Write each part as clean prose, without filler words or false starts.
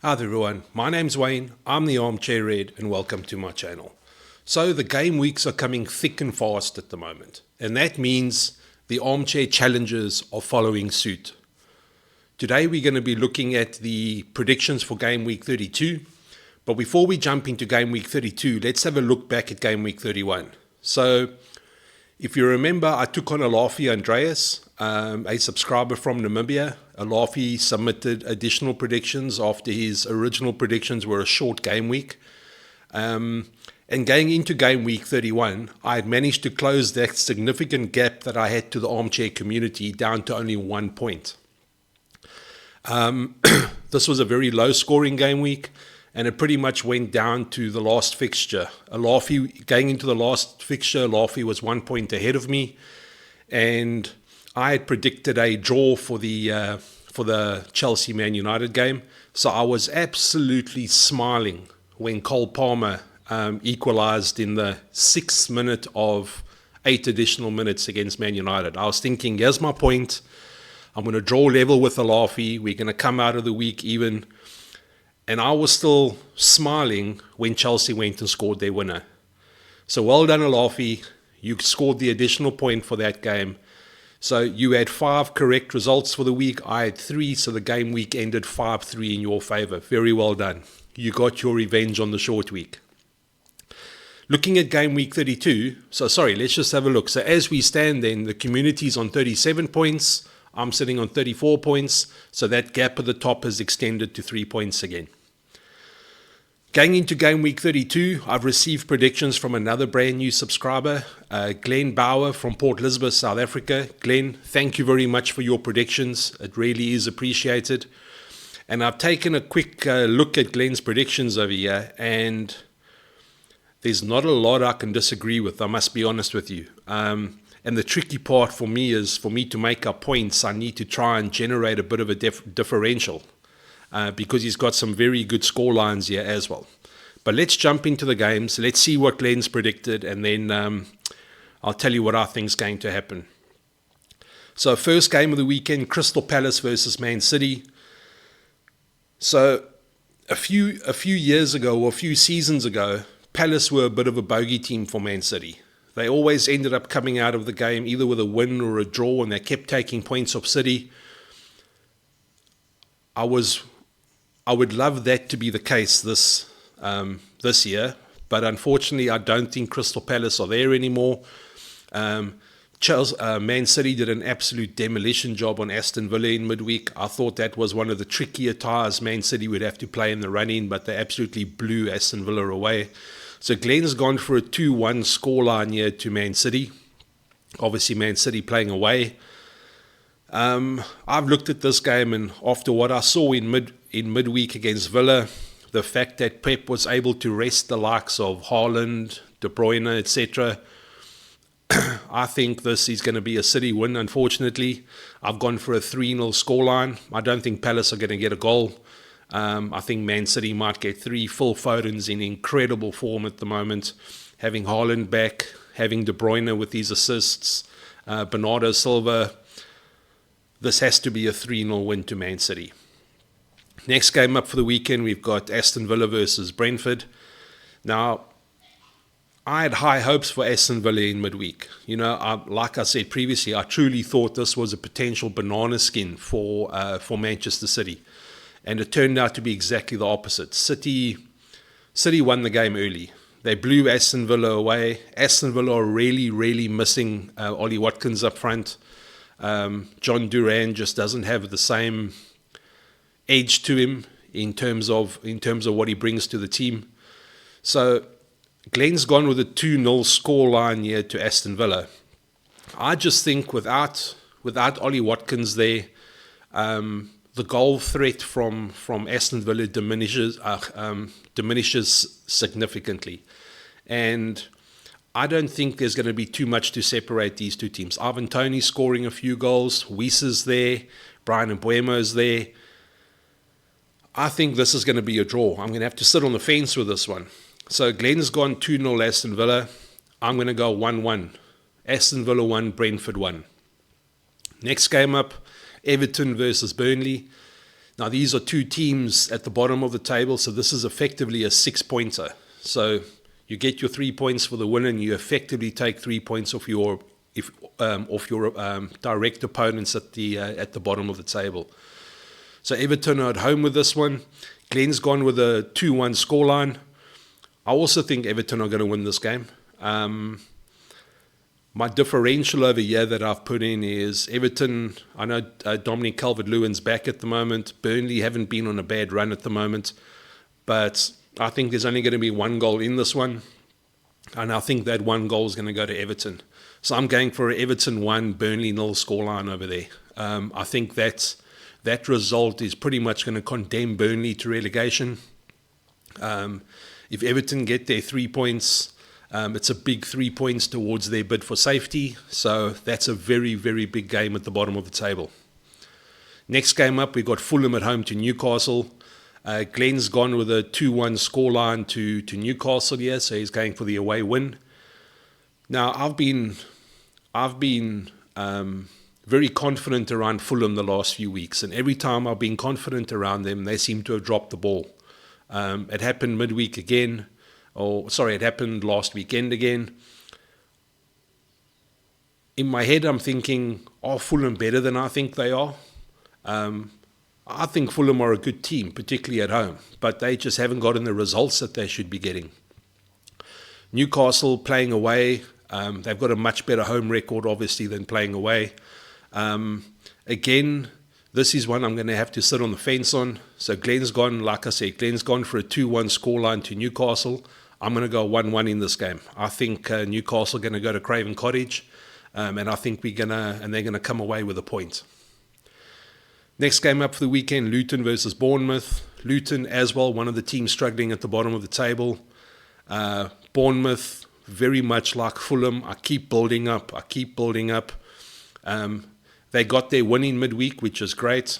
Hi there everyone, my name's Wayne, I'm the Armchair Red and welcome to my channel. So the game weeks are coming thick and fast at the moment, and that means the Armchair challenges are following suit. Today we're going to be looking at the predictions for game week 32, but before we jump into game week 32, let's have a look back at game week 31. So if you remember, I took on Alafi Andreas, a subscriber from Namibia. Alafi submitted additional predictions after his original predictions were a short game week. And going into game week 31, I had managed to close that significant gap that I had to the Armchair community down to only 1 point. This was a very low scoring game week, and it pretty much went down to the last fixture. Alafi, going into the last fixture, Alafi was 1 point ahead of me, and I had predicted a draw for the Chelsea Man United game. So I was absolutely smiling when Cole Palmer equalised in the 6th minute of 8 additional minutes against Man United. I was thinking, here's my point. I'm going to draw level with Alafi. We're going to come out of the week even. And I was still smiling when Chelsea went and scored their winner. So well done, Alafi. You scored the additional point for that game. So you had 5 correct results for the week. I had 3, so the game week ended 5-3 in your favour. Very well done. You got your revenge on the short week. Looking at game week 32, let's just have a look. So as we stand then, the community's on 37 points. I'm sitting on 34 points. So that gap at the top has extended to 3 points again. Going into game week 32, I've received predictions from another brand new subscriber, Glenn Bauer from Port Elizabeth, South Africa. Glenn, thank you very much for your predictions. It really is appreciated. And I've taken a quick look at Glenn's predictions over here, and there's not a lot I can disagree with, I must be honest with you. And the tricky part for me is, for me to make up points, I need to try and generate a bit of a differential. Because he's got some very good score lines here as well. But let's jump into the games. Let's see what Glenn's predicted, and then I'll tell you what I think is going to happen. So first game of the weekend, Crystal Palace versus Man City. So a few years ago, or a few seasons ago, Palace were a bit of a bogey team for Man City. They always ended up coming out of the game either with a win or a draw, and they kept taking points off City. I would love that to be the case this year, but unfortunately I don't think Crystal Palace are there anymore. Man City did an absolute demolition job on Aston Villa in midweek. I thought that was one of the trickier ties Man City would have to play in the run-in, but they absolutely blew Aston Villa away. So Glenn's gone for a 2-1 scoreline here to Man City. Obviously Man City playing away. I've looked at this game, and after what I saw in midweek against Villa, the fact that Pep was able to rest the likes of Haaland, De Bruyne, etc., I think this is going to be a City win, unfortunately. I've gone for a 3-0 scoreline. I don't think Palace are going to get a goal. I think Man City might get 3. Phil Foden's in incredible form at the moment. Having Haaland back, having De Bruyne with his assists, Bernardo Silva. This has to be a 3-0 win to Man City. Next game up for the weekend, we've got Aston Villa versus Brentford. Now, I had high hopes for Aston Villa in midweek. Like I said previously, I truly thought this was a potential banana skin for Manchester City. And it turned out to be exactly the opposite. City won the game early. They blew Aston Villa away. Aston Villa are really, really missing Ollie Watkins up front. John Duran just doesn't have the same edge to him in terms of what he brings to the team. So Glenn's gone with a 2-0 scoreline here to Aston Villa. I just think without Ollie Watkins there, the goal threat from Aston Villa diminishes significantly, and I don't think there's going to be too much to separate these two teams. Ivan Toney scoring a few goals. Weiss there. Brian Mbuemo's there. I think this is going to be a draw. I'm going to have to sit on the fence with this one. So Glenn's gone 2-0 Aston Villa. I'm going to go 1-1. Aston Villa 1, Brentford 1. Next game up, Everton versus Burnley. Now, these are two teams at the bottom of the table, so this is effectively a 6-pointer. So you get your 3 points for the win, and you effectively take 3 points off your direct opponents at the bottom of the table. So Everton are at home with this one. Glenn's gone with a 2-1 scoreline. I also think Everton are going to win this game. My differential over here that I've put in is Everton. I know Dominic Calvert-Lewin's back at the moment. Burnley haven't been on a bad run at the moment. But I think there's only going to be one goal in this one. And I think that one goal is going to go to Everton. So I'm going for an Everton 1, Burnley 0 scoreline over there. I think that result is pretty much going to condemn Burnley to relegation. If Everton get their 3 points, it's a big 3 points towards their bid for safety. So that's a very, very big game at the bottom of the table. Next game up, we've got Fulham at home to Newcastle. Glenn's gone with a 2-1 scoreline to Newcastle here, so he's going for the away win. Now, I've been very confident around Fulham the last few weeks, and every time I've been confident around them, they seem to have dropped the ball. It happened midweek again, it happened last weekend again. In my head, I'm thinking, are Fulham better than I think they are? I think Fulham are a good team, particularly at home, but they just haven't gotten the results that they should be getting. Newcastle playing away, they've got a much better home record, obviously, than playing away. Again, this is one I'm going to have to sit on the fence on. So Glenn's gone, like I said, Glenn's gone for a 2-1 scoreline to Newcastle. I'm going to go 1-1 in this game. I think Newcastle are going to go to Craven Cottage, and I think they're going to come away with a point. Next game up for the weekend, Luton versus Bournemouth. Luton as well, one of the teams struggling at the bottom of the table. Bournemouth, very much like Fulham, I keep building up. They got their win in midweek, which is great.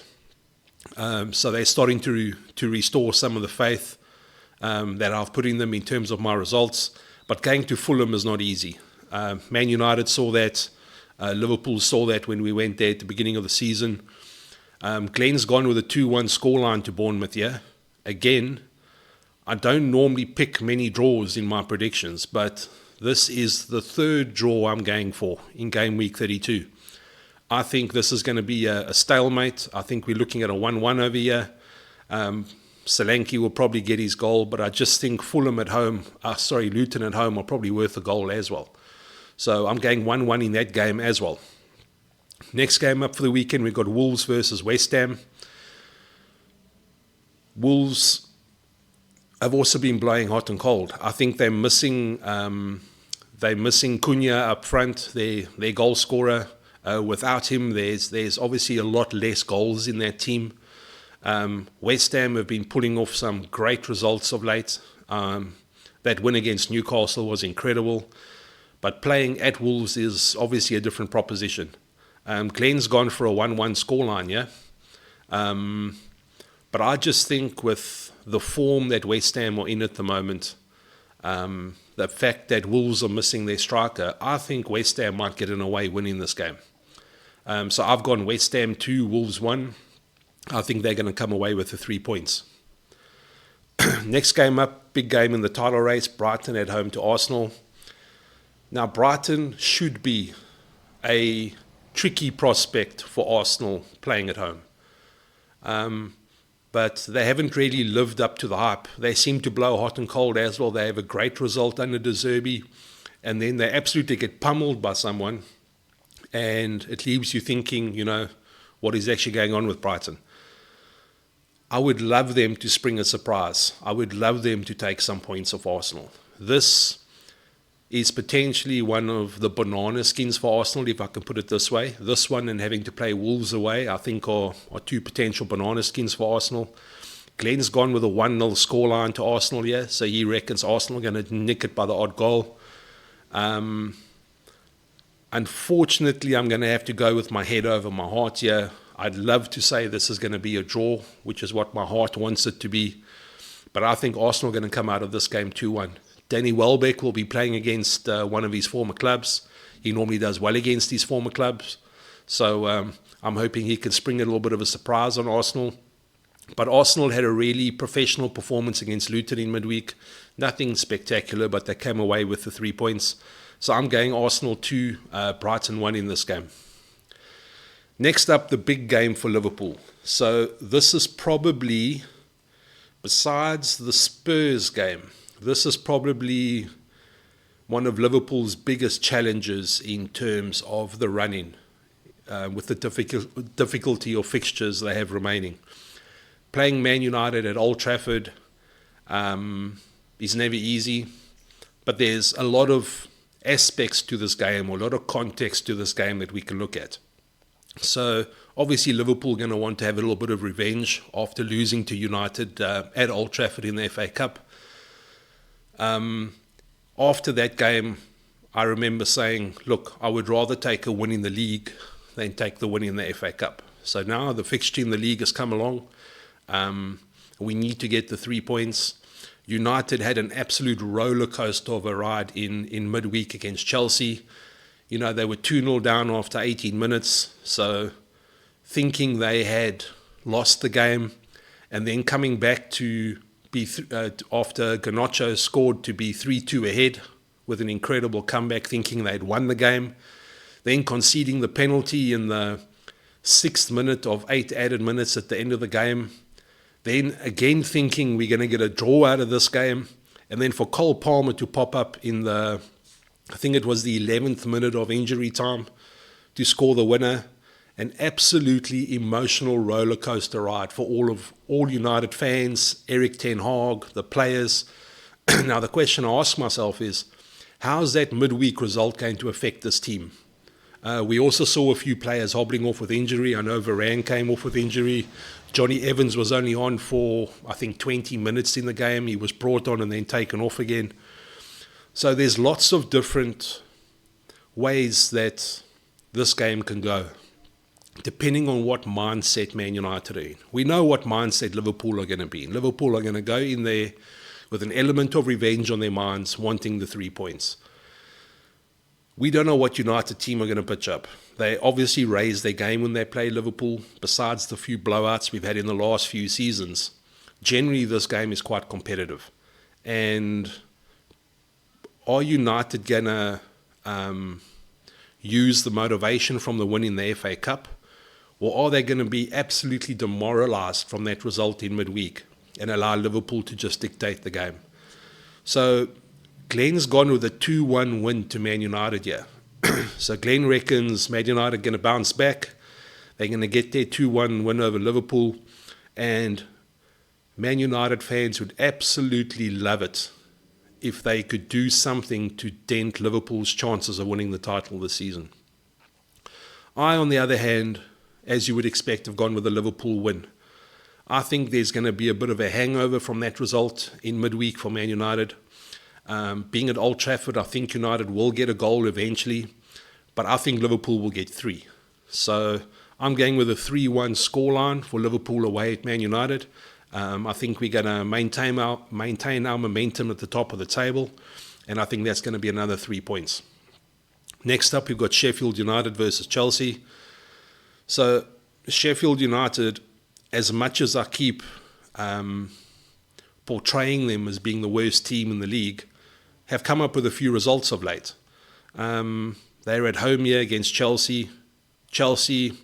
So they're starting to restore some of the faith that I've put in them in terms of my results. But going to Fulham is not easy. Man United saw that. Liverpool saw that when we went there at the beginning of the season. Glenn's gone with a 2-1 scoreline to Bournemouth here. Again, I don't normally pick many draws in my predictions, but this is the third draw I'm going for in game week 32. I think this is going to be a stalemate. I think we're looking at a 1-1 over here. Solanke will probably get his goal, but I just think Luton at home are probably worth a goal as well. So I'm going 1-1 in that game as well. Next game up for the weekend, we've got Wolves versus West Ham. Wolves have also been blowing hot and cold. I think they're missing Cunha up front, their goal scorer. Without him, there's obviously a lot less goals in that team. West Ham have been pulling off some great results of late. That win against Newcastle was incredible. But playing at Wolves is obviously a different proposition. Glenn's gone for a 1-1 scoreline, yeah? But I just think with the form that West Ham are in at the moment, the fact that Wolves are missing their striker, I think West Ham might get an away win in this game. So I've gone West Ham 2, Wolves 1. I think they're going to come away with the 3 points. Next game up, big game in the title race, Brighton at home to Arsenal. Now, Brighton should be a tricky prospect for Arsenal playing at home. But they haven't really lived up to the hype. They seem to blow hot and cold as well. They have a great result under De Zerbi, and then they absolutely get pummeled by someone, and it leaves you thinking, what is actually going on with Brighton. I would love them to spring a surprise. I would love them to take some points off Arsenal. This is potentially one of the banana skins for Arsenal, if I can put it this way. This one and having to play Wolves away, I think are two potential banana skins for Arsenal. Glenn's gone with a 1-0 scoreline to Arsenal here, so he reckons Arsenal are going to nick it by the odd goal. Unfortunately, I'm going to have to go with my head over my heart here. I'd love to say this is going to be a draw, which is what my heart wants it to be. But I think Arsenal are going to come out of this game 2-1. Danny Welbeck will be playing against one of his former clubs. He normally does well against his former clubs. So I'm hoping he can spring a little bit of a surprise on Arsenal. But Arsenal had a really professional performance against Luton in midweek. Nothing spectacular, but they came away with the 3 points. So I'm going Arsenal 2, Brighton 1 in this game. Next up, the big game for Liverpool. So this is probably, besides the Spurs game, this is probably one of Liverpool's biggest challenges in terms of the run-in, with the difficulty of fixtures they have remaining. Playing Man United at Old Trafford is never easy, but there's a lot of aspects to this game, or a lot of context to this game that we can look at. So obviously Liverpool are going to want to have a little bit of revenge after losing to United at Old Trafford in the FA Cup. After that game, I remember saying, look, I would rather take a win in the league than take the win in the FA Cup. So now the fixture in the league has come along. We need to get the 3 points. United had an absolute roller coaster of a ride in midweek against Chelsea. You know, they were 2-0 down after 18 minutes. So thinking they had lost the game, and then coming back to be after Garnacho scored to be 3-2 ahead with an incredible comeback, thinking they'd won the game, then conceding the penalty in the 6th minute of 8 added minutes at the end of the game, then again thinking we're going to get a draw out of this game, and then for Cole Palmer to pop up in the, I think it was the 11th minute of injury time, to score the winner. An absolutely emotional roller coaster ride for all United fans, Eric Ten Hag, the players. Now the question I ask myself is, how is that midweek result going to affect this team? We also saw a few players hobbling off with injury. I know Varane came off with injury. Johnny Evans was only on for, I think, 20 minutes in the game. He was brought on and then taken off again. So there's lots of different ways that this game can go, depending on what mindset Man United are in. We know what mindset Liverpool are going to be in. Liverpool are going to go in there with an element of revenge on their minds, wanting the 3 points. We don't know what United team are going to pitch up. They obviously raise their game when they play Liverpool, besides the few blowouts we've had in the last few seasons. Generally, this game is quite competitive. And are United going to use the motivation from the win in the FA Cup? Or are they going to be absolutely demoralised from that result in midweek and allow Liverpool to just dictate the game? So Glenn's gone with a 2-1 win to Man United here. So Glenn reckons Man United are going to bounce back. They're going to get their 2-1 win over Liverpool. And Man United fans would absolutely love it if they could do something to dent Liverpool's chances of winning the title this season. I, on the other hand, as you would expect, have gone with a Liverpool win. I think there's going to be a bit of a hangover from that result in midweek for Man United. Being at Old Trafford, I think United will get a goal eventually, but I think Liverpool will get 3. So I'm going with a 3-1 scoreline for Liverpool away at Man United. I think we're going to maintain our momentum at the top of the table, and I think that's going to be another 3 points. Next up, we've got Sheffield United versus Chelsea. So Sheffield United, as much as I keep portraying them as being the worst team in the league, have come up with a few results of late. They're at home here against Chelsea. Chelsea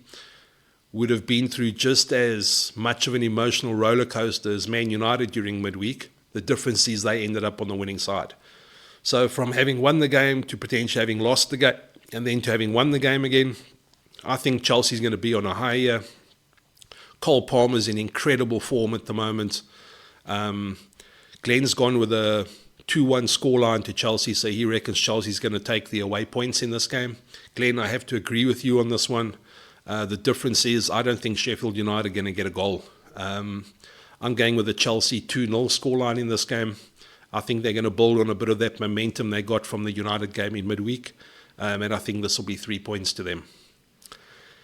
would have been through just as much of an emotional roller coaster as Man United during midweek. The difference is they ended up on the winning side. So from having won the game to potentially having lost the game and then to having won the game again, I think Chelsea's going to be on a high here. Cole Palmer's in incredible form at the moment. Glenn's gone with a 2-1 scoreline to Chelsea, so he reckons Chelsea's going to take the away points in this game. Glenn, I have to agree with you on this one. The difference is I don't think Sheffield United are going to get a goal. I'm going with a Chelsea 2-0 scoreline in this game. I think they're going to build on a bit of that momentum they got from the United game in midweek, and I think this will be 3 points to them.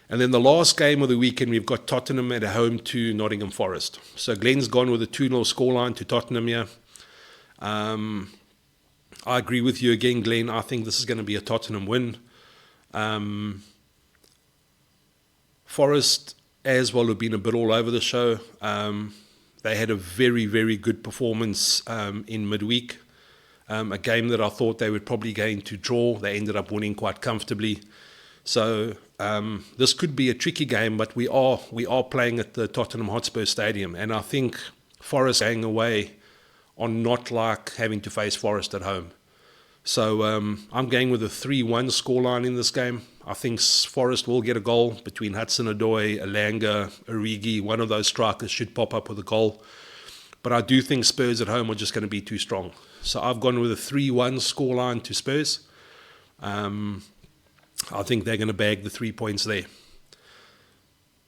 And then the last game of the weekend, we've got Tottenham at home to Nottingham Forest. So Glenn's gone with a 2-0 scoreline to Tottenham here. I agree with you again, Glenn. I think this is going to be a Tottenham win. Forest as well have been a bit all over the show. They had a very, very good performance in midweek. A game that I thought they were probably going to draw. They ended up winning quite comfortably. So this could be a tricky game, but we are playing at the Tottenham Hotspur Stadium, and I think Forest going away are not like having to face Forest at home. So I'm going with a 3-1 scoreline in this game. I think Forest will get a goal between Hudson-Odoi, Elanga, Origi. One of those strikers should pop up with a goal. But I do think Spurs at home are just going to be too strong. So I've gone with a 3-1 scoreline to Spurs. I think they're going to bag the 3 points there.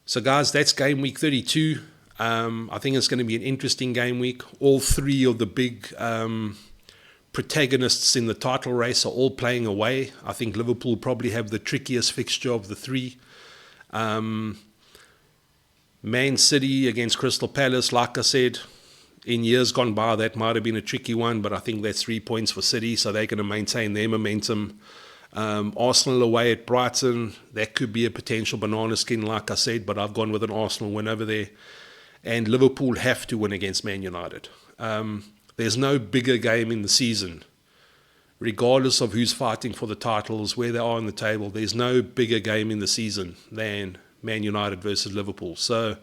So guys, that's game week 32. I think it's going to be an interesting game week. All three of the big protagonists in the title race are all playing away. I think Liverpool probably have the trickiest fixture of the three. Man City against Crystal Palace, like I said, in years gone by, that might have been a tricky one, but I think that's 3 points for City, so they're going to maintain their momentum. Arsenal away at Brighton, that could be a potential banana skin, like I said, but I've gone with an Arsenal win over there. And Liverpool have to win against Man United. There's no bigger game in the season, regardless of who's fighting for the titles, where they are on the table. There's no bigger game in the season than Man United versus Liverpool. So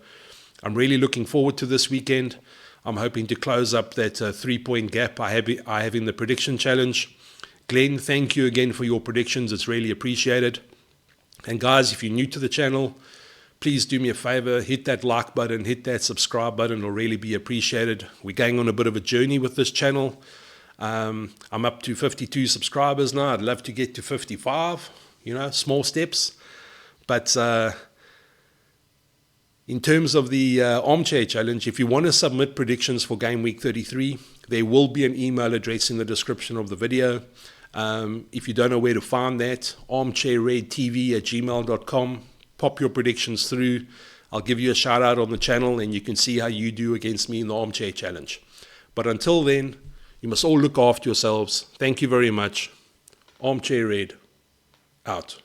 I'm really looking forward to this weekend. I'm hoping to close up that 3-point gap I have in the prediction challenge. Glenn, thank you again for your predictions. It's really appreciated. And guys, if you're new to the channel, please do me a favor, hit that like button, hit that subscribe button. It'll really be appreciated. We're going on a bit of a journey with this channel. I'm up to 52 subscribers now. I'd love to get to 55, small steps. But in terms of the Armchair Challenge, if you want to submit predictions for game week 33, there will be an email address in the description of the video. If you don't know where to find that, armchairredtv@gmail.com. Pop your predictions through. I'll give you a shout out on the channel and you can see how you do against me in the Armchair Challenge. But until then, you must all look after yourselves. Thank you very much. Armchair Red, out.